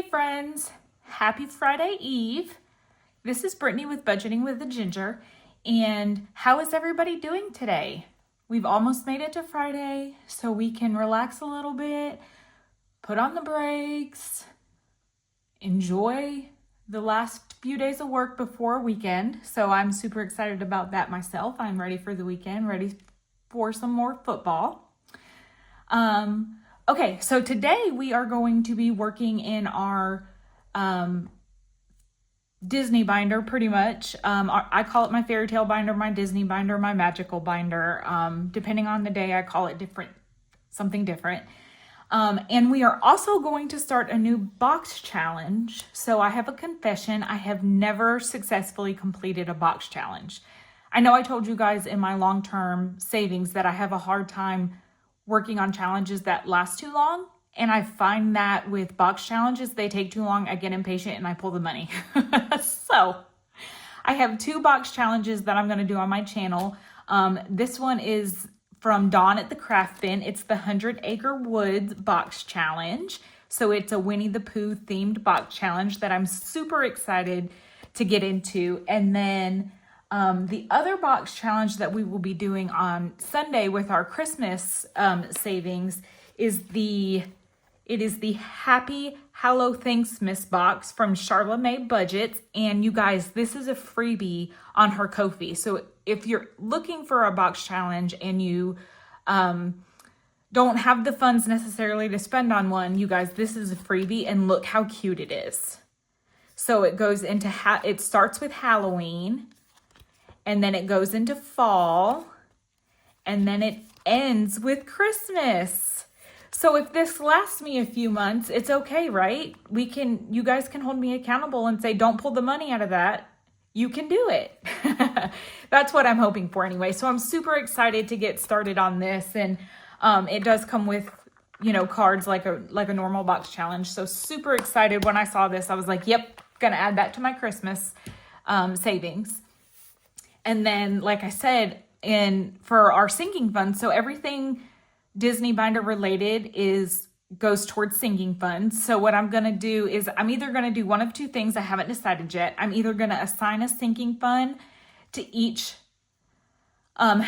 Hey friends, happy Friday Eve. This is Brittany with Budgeting with the Ginger, and how is everybody doing today? We've almost made it to Friday, so we can relax a little bit, put on the brakes, enjoy the last few days of work before weekend. So I'm super excited about that myself. I'm ready for the weekend, ready for some more football. Okay, so today we are going to be working in our Disney binder pretty much. I call it my fairy tale binder, my Disney binder, my magical binder. Depending on the day, I call it something different. And we are also going to start a new box challenge. So I have a confession. I have never successfully completed a box challenge. I know I told you guys in my long-term savings that I have a hard time working on challenges that last too long. And I find that with box challenges, they take too long. I get impatient and I pull the money. So I have 2 box challenges that I'm going to do on my channel. This one is from Dawn at the Craft Bin. It's the 100 Acre Wood box challenge. So it's a Winnie the Pooh themed box challenge that I'm super excited to get into. And then the other box challenge that we will be doing on Sunday with our Christmas savings is the Happy Hallothanksmas box from Charla May Budgets. And you guys, this is a freebie on her Ko-fi. So if you're looking for a box challenge and you don't have the funds necessarily to spend on one, you guys, this is a freebie and look how cute it is. So it goes into, it starts with Halloween, and then it goes into fall, and then it ends with Christmas. So if this lasts me a few months, it's okay, right? You guys can hold me accountable and say, don't pull the money out of that. You can do it. That's what I'm hoping for anyway. So I'm super excited to get started on this. And it does come with, cards like a normal box challenge. So super excited when I saw this. I was like, yep, gonna add that to my Christmas savings. And then, like I said, for our sinking fund, so everything Disney binder related goes towards sinking funds. So what I'm going to do is I'm either going to do one of 2 things. I haven't decided yet. I'm either going to assign a sinking fund to each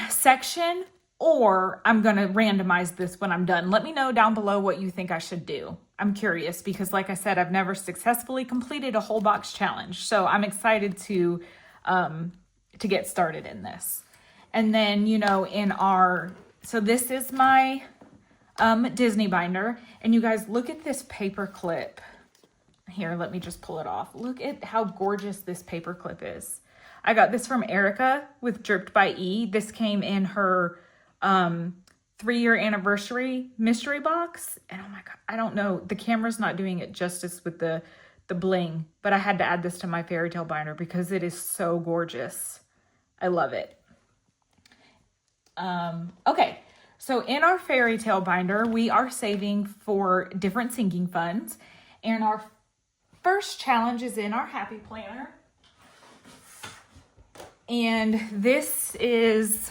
section, or I'm going to randomize this when I'm done. Let me know down below what you think I should do. I'm curious because, like I said, I've never successfully completed a whole box challenge. So I'm excited to get started in this. And then, so this is my Disney binder. And you guys, look at this paper clip. Here, let me just pull it off. Look at how gorgeous this paper clip is. I got this from Erica with Dripped by E. This came in her 3-year anniversary mystery box. And oh my God, I don't know. The camera's not doing it justice with the bling, but I had to add this to my fairy tale binder because it is so gorgeous. I love it. Okay, so in our fairy tale binder, we are saving for different sinking funds. And our first challenge is in our happy planner. And this is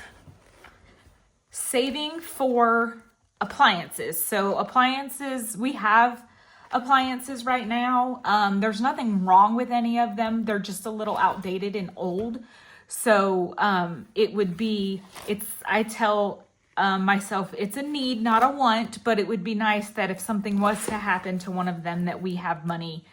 saving for appliances. So appliances, we have appliances right now. There's nothing wrong with any of them. They're just a little outdated and old. So I tell myself it's a need, not a want, but it would be nice that if something was to happen to one of them that we have money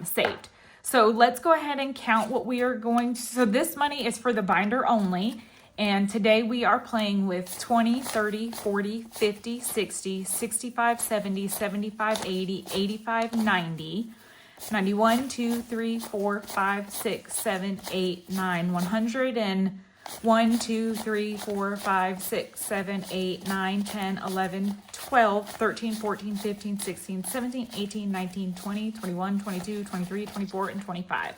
saved. So let's go ahead and count what we are going to. So this money is for the binder only. And today we are playing with 20, 30, 40, 50, 60, 65, 70, 75, 80, 85, 90. 91, 2, 3, 4, 5, 6, 7, 8, 9, 100, and 1, 2, 3, 4, 5, 6, 7, 8, 9, 10, 11, 12, 13, 14, 15, 16, 17, 18, 19, 20, 21, 22, 23, 24, and 25.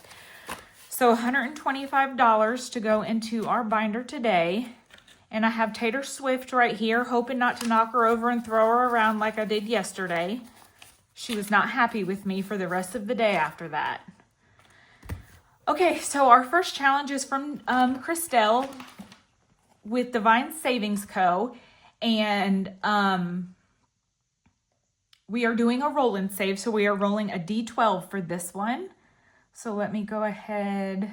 So $125 to go into our binder today. And I have Tater Swift right here, hoping not to knock her over and throw her around like I did yesterday. She was not happy with me for the rest of the day after that. Okay, so our first challenge is from Christelle with Divine Savings Co. And we are doing a roll and save, so we are rolling a D12 for this one. So let me go ahead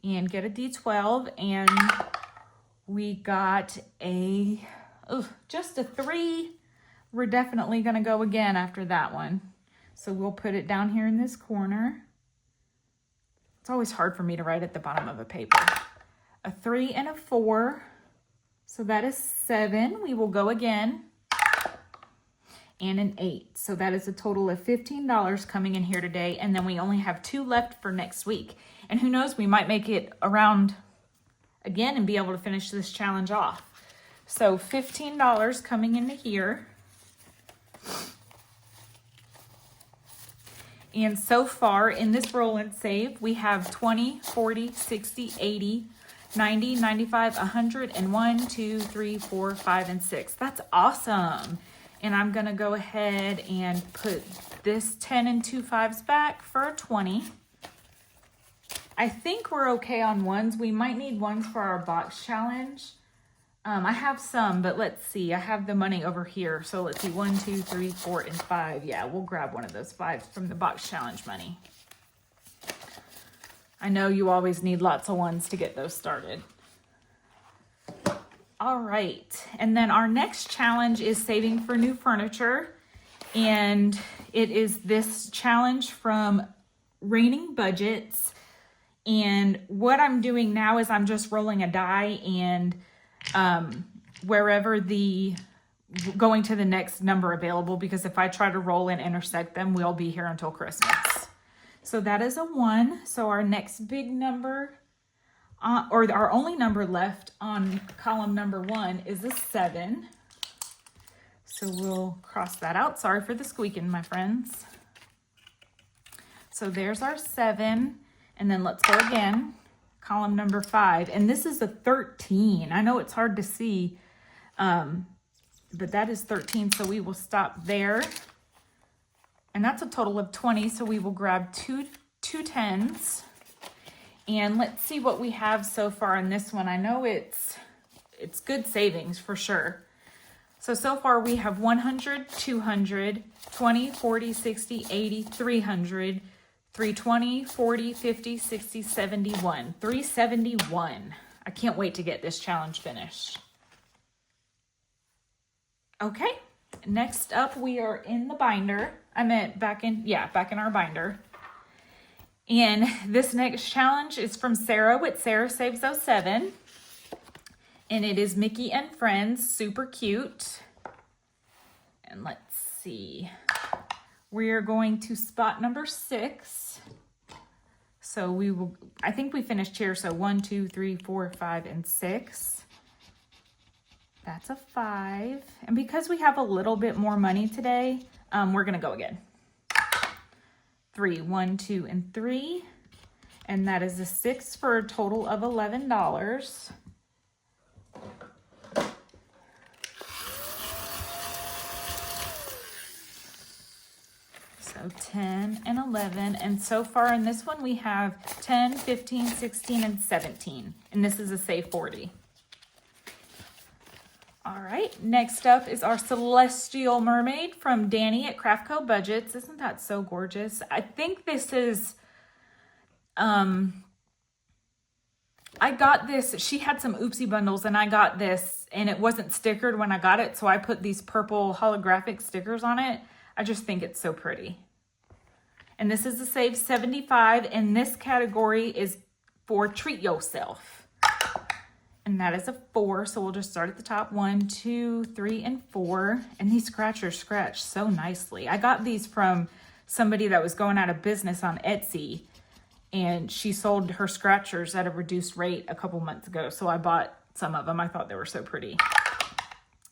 and get a D12, and we got just a 3. We're definitely going to go again after that one. So we'll put it down here in this corner. It's always hard for me to write at the bottom of a paper. A 3 and a 4. So that is 7. We will go again. And an 8. So that is a total of $15 coming in here today. And then we only have 2 left for next week. And who knows, we might make it around again and be able to finish this challenge off. So $15 coming into here. And so far in this roll and save, we have 20, 40, 60, 80, 90, 95, 100, and 1, 2, 3, 4, 5, and 6. That's awesome. And I'm going to go ahead and put this 10 and 2 5s back for a 20. I think we're okay on ones. We might need ones for our box challenge. I have some, but let's see. I have the money over here. So let's see. 1, 2, 3, 4, and 5. Yeah, we'll grab one of those 5s from the box challenge money. I know you always need lots of ones to get those started. All right. And then our next challenge is saving for new furniture. And it is this challenge from Raining Budgets. And what I'm doing now is I'm just rolling a die, and wherever going to the next number available, because if I try to roll and intersect them, we'll be here until Christmas. So that is a 1. So our next big number, or our only number left on column number 1 is a 7. So we'll cross that out. Sorry for the squeaking, my friends. So there's our 7. And then let's go again. Column number 5. And this is a 13. I know it's hard to see, but that is 13. So we will stop there. And that's a total of 20. So we will grab two 10s. And let's see what we have so far in this one. I know it's good savings for sure. So far we have 100, 200, 20, 40, 60, 80, 300, 320, 40, 50, 60, 71. 371. I can't wait to get this challenge finished. Okay, next up we are in the binder. I meant back in our binder. And this next challenge is from Sarah with Sarah Saves 07. And it is Mickey and Friends, super cute. And let's see. We are going to spot number 6. So I think we finished here. So 1, 2, 3, 4, 5, and 6. That's a 5. And because we have a little bit more money today, we're going to go again. 3, 1, 2, and 3. And that is a 6 for a total of $11. So 10 and 11. And so far in this one, we have 10, 15, 16, and 17. And this is a save 40. All right, next up is our Celestial Mermaid from Danny at Craftco Budgets. Isn't that so gorgeous? I think this is, I got this, she had some Oopsie bundles and I got this and it wasn't stickered when I got it. So I put these purple holographic stickers on it. I just think it's so pretty. And this is a save 75, and this category is for Treat Yourself. And that is a 4, so we'll just start at the top. 1, 2, 3, and 4. And these scratchers scratch so nicely. I got these from somebody that was going out of business on Etsy, and she sold her scratchers at a reduced rate a couple months ago. So I bought some of them. I thought they were so pretty.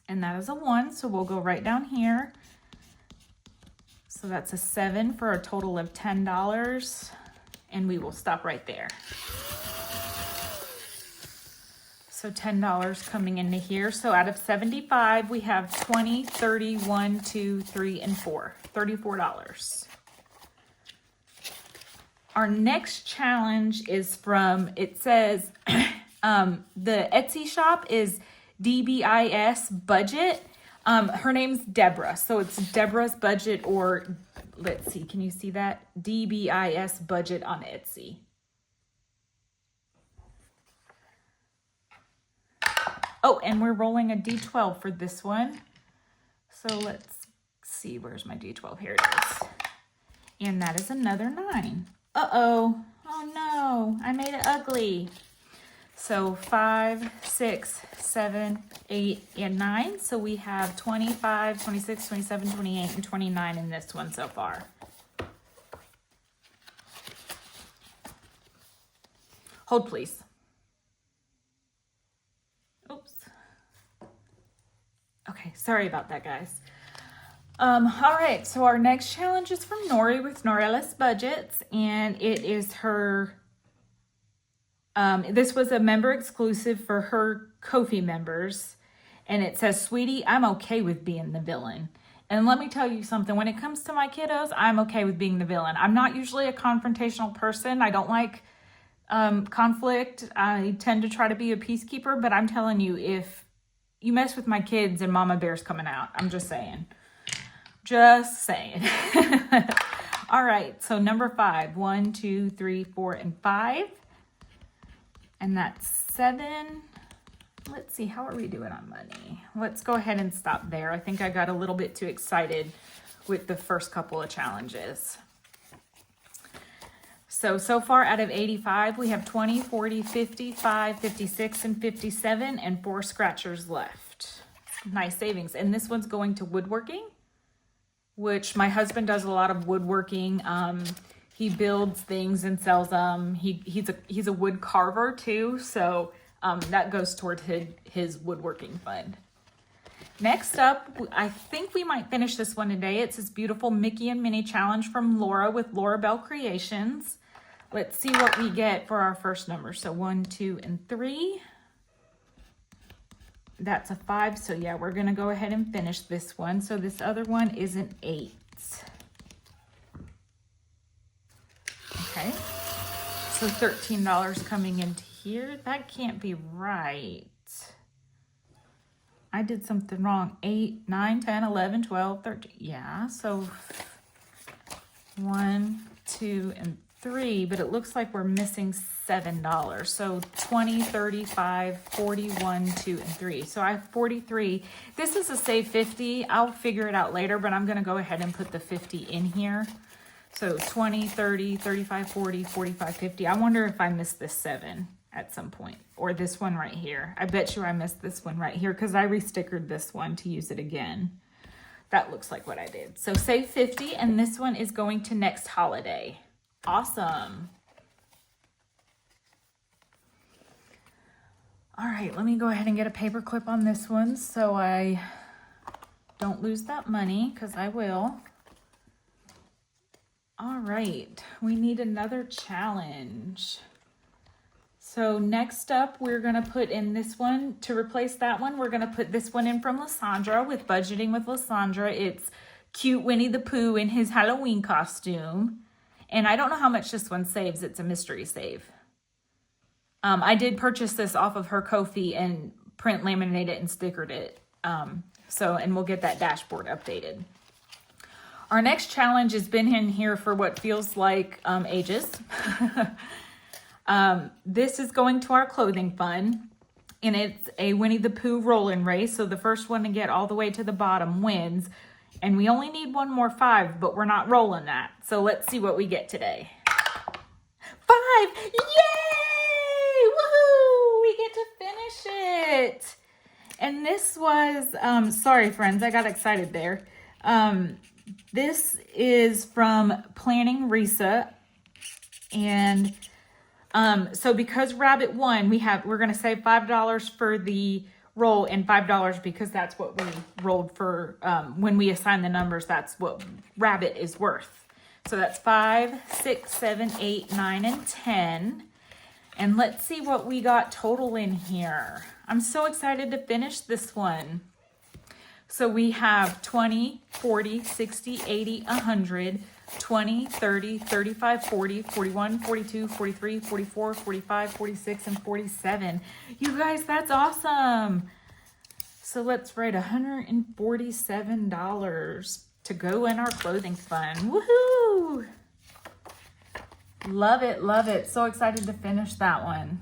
And that is a 1, so we'll go right down here. So that's a 7 for a total of $10, and we will stop right there. So $10 coming into here. So out of 75, we have 20, 30, 1, 2, 3, and 4. $34. Our next challenge is from, it says, the Etsy shop is DBIS Budget. Her name's Deborah. So it's Deborah's Budget, or let's see, can you see that? DBIS Budget on Etsy. Oh, and we're rolling a D12 for this one. So let's see, where's my D12? Here it is. And that is another 9. Uh-oh. Oh no, I made it ugly. So 5, 6, 7, 8, and 9. So we have 25, 26, 27, 28, and 29 in this one so far. Hold, please. Oops. Okay, sorry about that, guys. All right, so our next challenge is from Nori with Norellis Budgets, and it is her, this was a member exclusive for her Ko-fi members, and it says, "Sweetie, I'm okay with being the villain." And let me tell you something, when it comes to my kiddos, I'm okay with being the villain. I'm not usually a confrontational person. I don't like conflict. I tend to try to be a peacekeeper, but I'm telling you, if you mess with my kids and Mama Bear's coming out, I'm just saying. Just saying. All right, so number 5. 1, 2, 3, 4, and 5. And that's 7. Let's see, how are we doing on money? Let's go ahead and stop there. I think I got a little bit too excited with the first couple of challenges. So far out of 85, we have 20, 40, 55, 56, and 57, and 4 scratchers left. Nice savings. And this one's going to woodworking, which my husband does a lot of woodworking. He builds things and sells them. He's a wood carver too, so that goes toward his woodworking fund. Next up, I think we might finish this one today. It's this beautiful Mickey and Minnie challenge from Laura with Laura Bell Creations. Let's see what we get for our first number. So 1, 2, and 3. That's a 5. So yeah, we're gonna go ahead and finish this one. So this other one is an 8. Okay. So $13 coming into here. That can't be right. I did something wrong. 8, 9, 10, 11, 12, 13. Yeah, so 1, 2, and 3, but it looks like we're missing $7. So 20, 35, 41, 2, and 3. So I have 43. This is a save 50. I'll figure it out later, but I'm going to go ahead and put the 50 in here. So 20, 30, 35, 40, 45, 50. I wonder if I missed this 7 at some point, or this one right here. I bet you I missed this one right here because I restickered this one to use it again. That looks like what I did. So save 50, and this one is going to next holiday. Awesome. All right, let me go ahead and get a paper clip on this one so I don't lose that money, because I will. All right, we need another challenge. So next up, we're gonna put in this one. To replace that one, we're gonna put this one in from Lysandra with Budgeting with Lysandra. It's cute Winnie the Pooh in his Halloween costume. And I don't know how much this one saves. It's a mystery save. I did purchase this off of her Ko-fi and print laminated it and stickered it. And we'll get that dashboard updated. Our next challenge has been in here for what feels like ages. This is going to our clothing fund, and it's a Winnie the Pooh rolling race. So the first one to get all the way to the bottom wins. And we only need one more 5, but we're not rolling that. So let's see what we get today. 5! Yay! Woohoo! We get to finish it. And this was, sorry friends, I got excited there. This is from Planning Risa. And so because Rabbit won, we're going to save $5 for the roll and $5 because that's what we rolled for when we assign the numbers. That's what Rabbit is worth. So that's 5, 6, 7, 8, 9, and 10. And let's see what we got total in here. I'm so excited to finish this one. So we have 20, 40, 60, 80, 100, 20, 30, 35, 40, 41, 42, 43, 44, 45, 46, and 47. You guys, that's awesome. So let's write $147 to go in our clothing fund. Woohoo! Love it, love it. So excited to finish that one.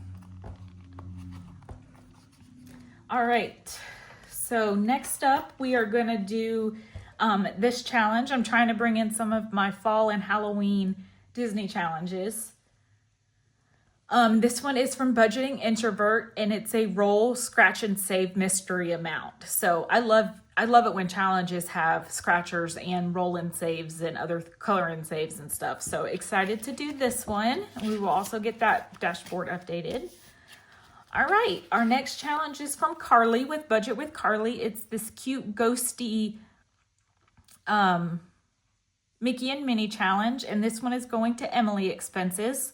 All right, so next up we are gonna do this challenge. I'm trying to bring in some of my fall and Halloween Disney challenges. This one is from Budgeting Introvert, and it's a roll, scratch, and save mystery amount. So I love it when challenges have scratchers and roll and saves and other color and saves and stuff. So excited to do this one. We will also get that dashboard updated. All right, our next challenge is from Carly with Budget with Carly. It's this cute ghosty Mickey and Minnie challenge, and this one is going to Emily expenses.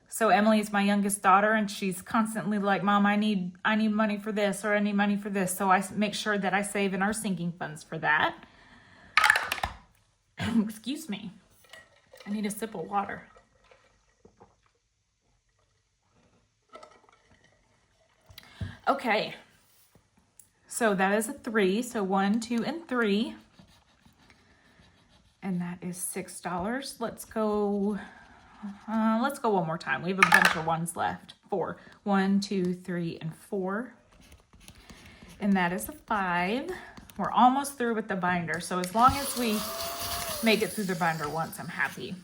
So Emily is my youngest daughter, and she's constantly like, Mom, I need money for this, or I need money for this. So I make sure that I save in our sinking funds for that. Excuse me. I need a sip of water. Okay. So that is a 3. So 1, 2, and 3. And that is $6. Let's go one more time. We have a bunch of ones left. 4. 1, 2, 3, and 4. And that is a 5. We're almost through with the binder. So as long as we make it through the binder once, I'm happy.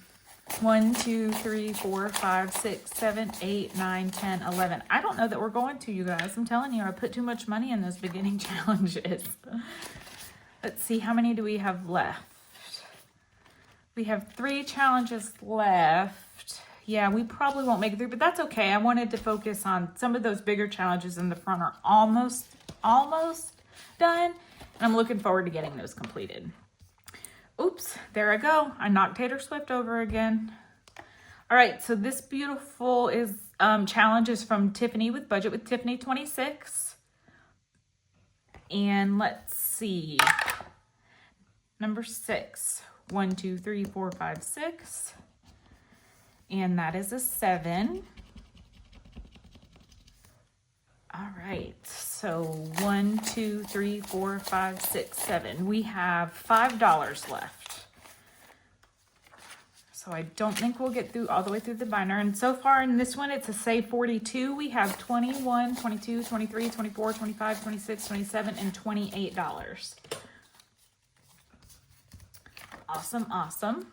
1, 2, 3, 4, 5, 6, 7, 8, 9, 10, 11. I don't know that we're going to, you guys. I'm telling you, I put too much money in those beginning challenges. Let's see, how many do we have left? We have 3 challenges left. Yeah, we probably won't make it through, but that's okay. I wanted to focus on some of those bigger challenges in the front are almost done. And I'm looking forward to getting those completed. Oops, there I go. I knocked Taylor Swift over again. All right, so this beautiful challenge is from Tiffany with Budget with Tiffany 26. And let's see. Number 6. 1, 2, 3, 4, 5, 6. And that is a 7. All right, so 1, 2, 3, 4, 5, 6, 7. We have $5 left. So I don't think we'll get through all the way through the binder. And so far in this one, it's a save 42. We have 21, 22, 23, 24, 25, 26, 27, and $28. Awesome, awesome.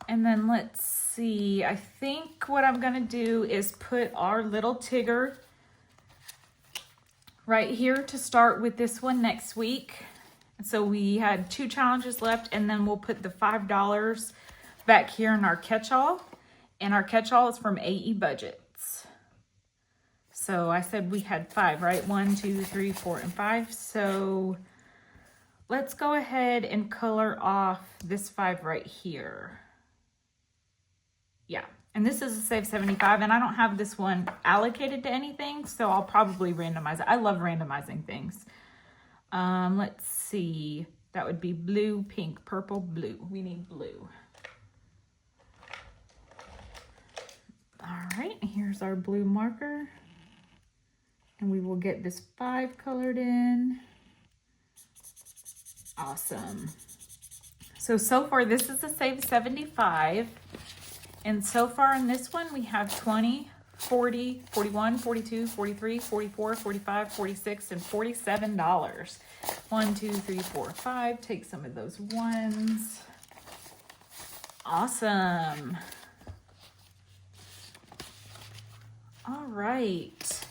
And then let's see, I think what I'm gonna do is put our little Tigger right here to start with this one next week. So we had 2 challenges left, and then we'll put the $5 back here in our catch-all. And our catch-all is from AE Budgets. So I said we had 5, right? 1, 2, 3, 4, and 5. So let's go ahead and color off this 5 right here. Yeah, and this is a save 75, and I don't have this one allocated to anything, so I'll probably randomize it. I love randomizing things. Let's see. That would be blue, pink, purple, blue. We need blue. All right, here's our blue marker. And we will get this 5 colored in. Awesome. So far, this is a save 75. And so far in this one, we have 20, 40, 41, 42, 43, 44, 45, 46, and $47. 1, 2, 3, 4, 5. Take some of those ones. Awesome. All right.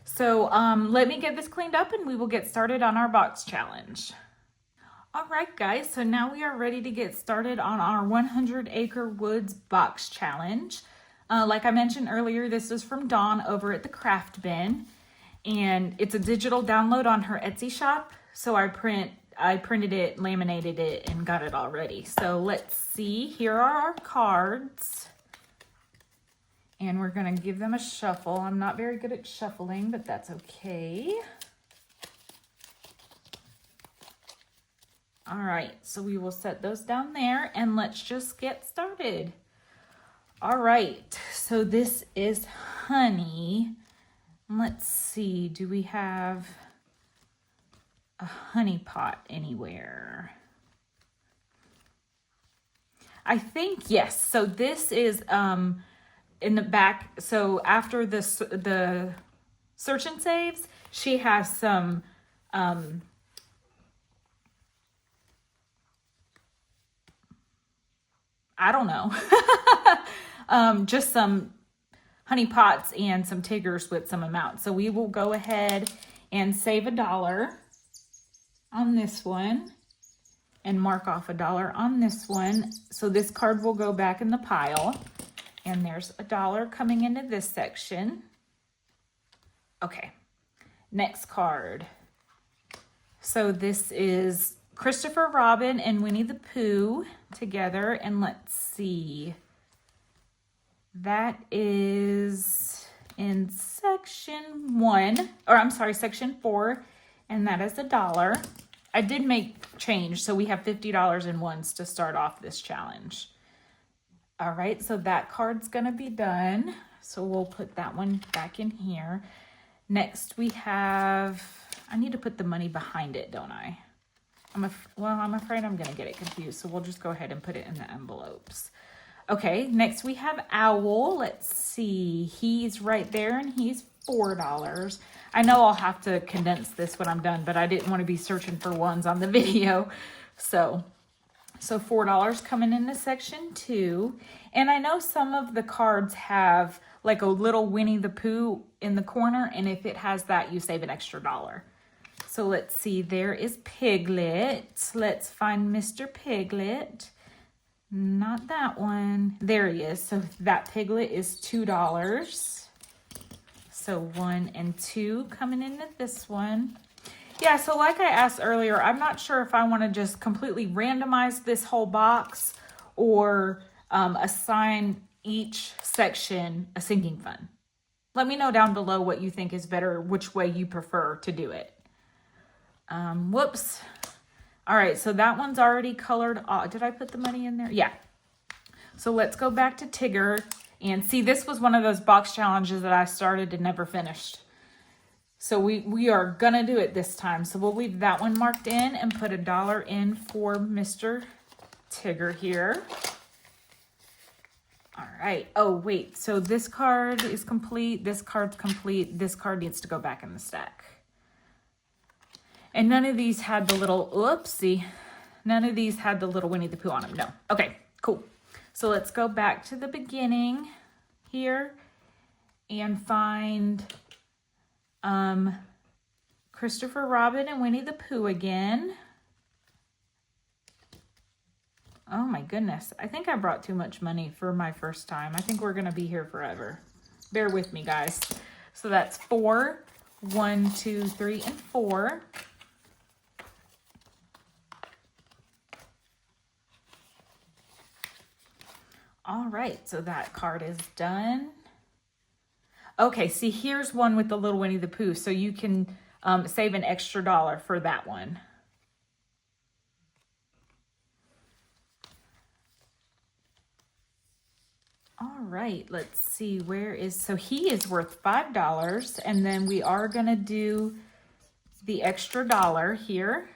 So let me get this cleaned up and we will get started on our box challenge. All right, guys, so now we are ready to get started on our 100 Acre Woods box challenge. Like I mentioned earlier, this is from Dawn over at the Craft Bin, and it's a digital download on her Etsy shop. So I printed it, laminated it, and got it all ready. So let's see, here are our cards, and we're gonna give them a shuffle. I'm not very good at shuffling, but that's okay. All right, so we will set those down there and let's just get started. All right, so this is honey. Let's see, do we have a honey pot anywhere. I think, yes. So this is in the back. So after the search and saves, she has some I don't know. Just some honey pots and some Tiggers with some amount. So we will go ahead and save $1 on this one and mark off $1 on this one. So this card will go back in the pile, and there's $1 coming into this section. Okay, next card. So this is Christopher Robin and Winnie the Pooh together, and let's see. That is in section 1, or I'm sorry, section 4, and that is $1. I did make change, so we have $50 in ones to start off this challenge. All right, so that card's gonna be done. So we'll put that one back in here. Next we have, I need to put the money behind it, don't I? I'm afraid I'm gonna get it confused, so we'll just go ahead and put it in the envelopes. Okay, next we have Owl. Let's see, he's right there and he's $4. I know I'll have to condense this when I'm done, but I didn't want to be searching for ones on the video. So $4 coming into section 2. And I know some of the cards have like a little Winnie the Pooh in the corner, and if it has that, you save an extra $1. So let's see, there is Piglet. Let's find Mr. Piglet. Not that one. There he is. So that Piglet is $2. So 1 and 2 coming into this one. Yeah, so like I asked earlier, I'm not sure if I want to just completely randomize this whole box or assign each section a sinking fund. Let me know down below what you think is better, which way you prefer to do it. Whoops. All right, so that one's already colored. Did I put the money in there? Yeah. So let's go back to Tigger and see, this was one of those box challenges that I started and never finished. So we are gonna do it this time. So we'll leave that one marked in and put $1 in for Mr. Tigger here. All right. Oh, wait. So this card is complete. This card's complete. This card needs to go back in the stack. And none of these had the little, oopsie. None of these had the little Winnie the Pooh on them. No. Okay, cool. So let's go back to the beginning here and find Christopher Robin and Winnie the Pooh again. Oh my goodness. I think I brought too much money for my first time. I think we're going to be here forever. Bear with me, guys. So that's 4, 1, 2, 3, and 4. All right, so that card is done. Okay, see, here's one with the little Winnie the Pooh, so you can save an extra $1 for that one. All right, let's see, where is, so he is worth $5, and then we are gonna do the extra $1 here.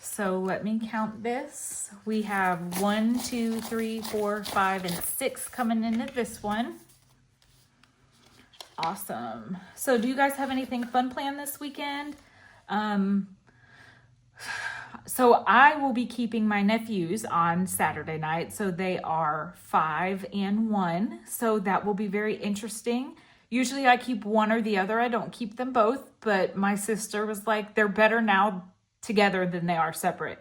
So let me count this. We have 1, 2, 3, 4, 5, and 6 coming into this one. Awesome. So do you guys have anything fun planned this weekend? So I will be keeping my nephews on Saturday night. So they are 5 and 1. So that will be very interesting. Usually I keep one or the other. I don't keep them both. But my sister was like, they're better now together than they are separate.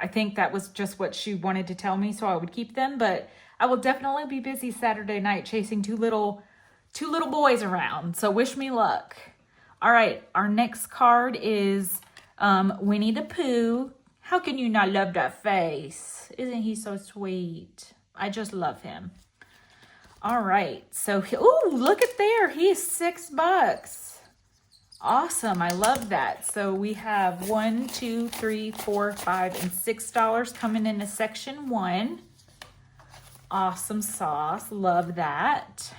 I think that was just what she wanted to tell me, so I would keep them. But I will definitely be busy Saturday night chasing two little boys around. So wish me luck. All right, our next card is Winnie the Pooh. How can you not love that face? Isn't he so sweet? I just love him. All right, so, ooh, look at there. He is $6. Awesome, I love that. So we have 1, 2, 3, 4, 5, and $6 coming into section 1. Awesome sauce, love that.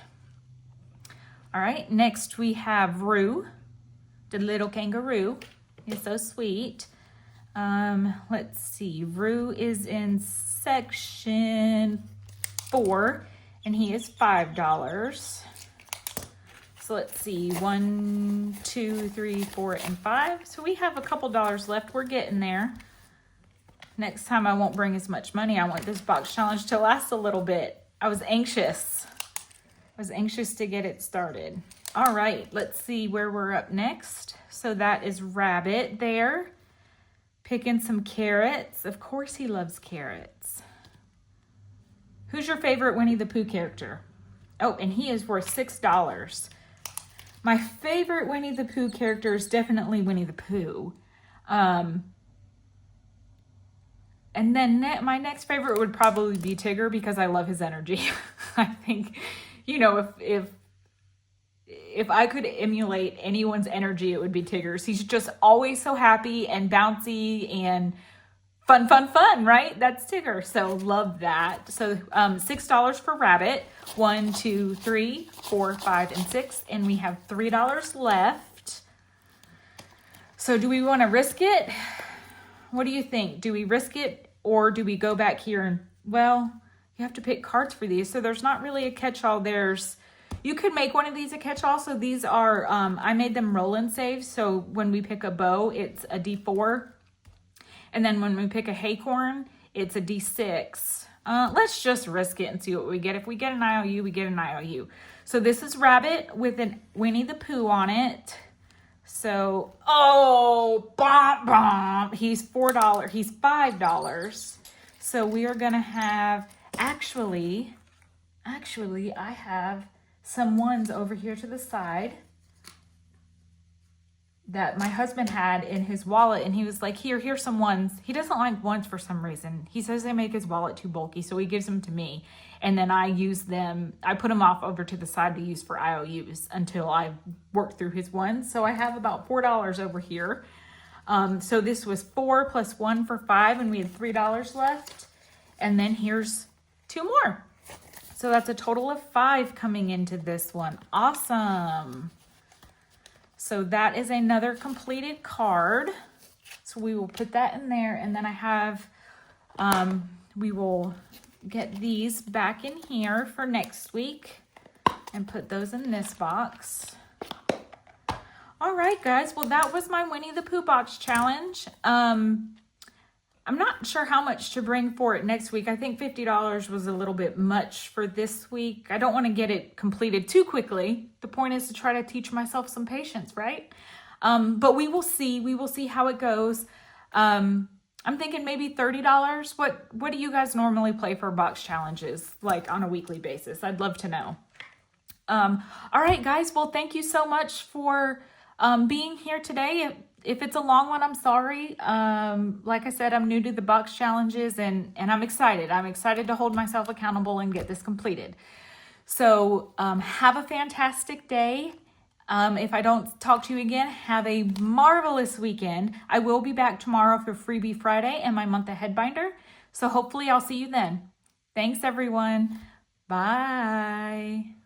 All right, next we have Roo, the little kangaroo. He's so sweet. Let's see. Rue is in section 4, and he is $5. So let's see, 1, 2, 3, 4, and 5. So we have a couple dollars left. We're getting there. Next time I won't bring as much money. I want this box challenge to last a little bit. I was anxious. To get it started. All right, let's see where we're up next. So that is Rabbit there. Picking some carrots. Of course he loves carrots. Who's your favorite Winnie the Pooh character? Oh, and he is worth $6. My favorite Winnie the Pooh character is definitely Winnie the Pooh. And then my next favorite would probably be Tigger because I love his energy. I think, you know, if I could emulate anyone's energy, it would be Tigger's. He's just always so happy and bouncy and fun, right? That's Tigger. So love that. So $6 for Rabbit. 1, 2, 3, 4, 5, and 6. And we have $3 left. So do we want to risk it? What do you think? Do we risk it or do we go back here and, well, you have to pick cards for these. So there's not really a catch-all. You could make one of these a catch-all. So these are, I made them roll and save. So when we pick a bow, it's a D4. And then when we pick a haycorn, it's a D6. Let's just risk it and see what we get. If we get an IOU, we get an IOU. So this is Rabbit with an Winnie the Pooh on it. So, oh, bomb. He's $4. He's $5. So we are going to have, actually, I have some ones over here to the side that my husband had in his wallet, and he was like, here's some ones. He doesn't like ones for some reason. He says they make his wallet too bulky, so he gives them to me, and then I use them. I put them off over to the side to use for IOUs until I work through his ones. So I have about $4 over here. So this was 4 plus 1 for 5, and we had $3 left. And then here's 2 more. So that's a total of 5 coming into this one. Awesome. So that is another completed card. So we will put that in there. And then I have, we will get these back in here for next week and put those in this box. All right, guys. Well, that was my Winnie the Pooh box challenge. I'm not sure how much to bring for it next week. I think $50 was a little bit much for this week. I don't want to get it completed too quickly. The point is to try to teach myself some patience, right? But we will see. We will see how it goes. I'm thinking maybe $30. What do you guys normally play for box challenges, like on a weekly basis? I'd love to know. All right, guys. Well, thank you so much for being here today. If it's a long one, I'm sorry. Like I said, I'm new to the box challenges and I'm excited. I'm excited to hold myself accountable and get this completed. So have a fantastic day. If I don't talk to you again, have a marvelous weekend. I will be back tomorrow for Freebie Friday and my month ahead binder. So hopefully I'll see you then. Thanks, everyone. Bye.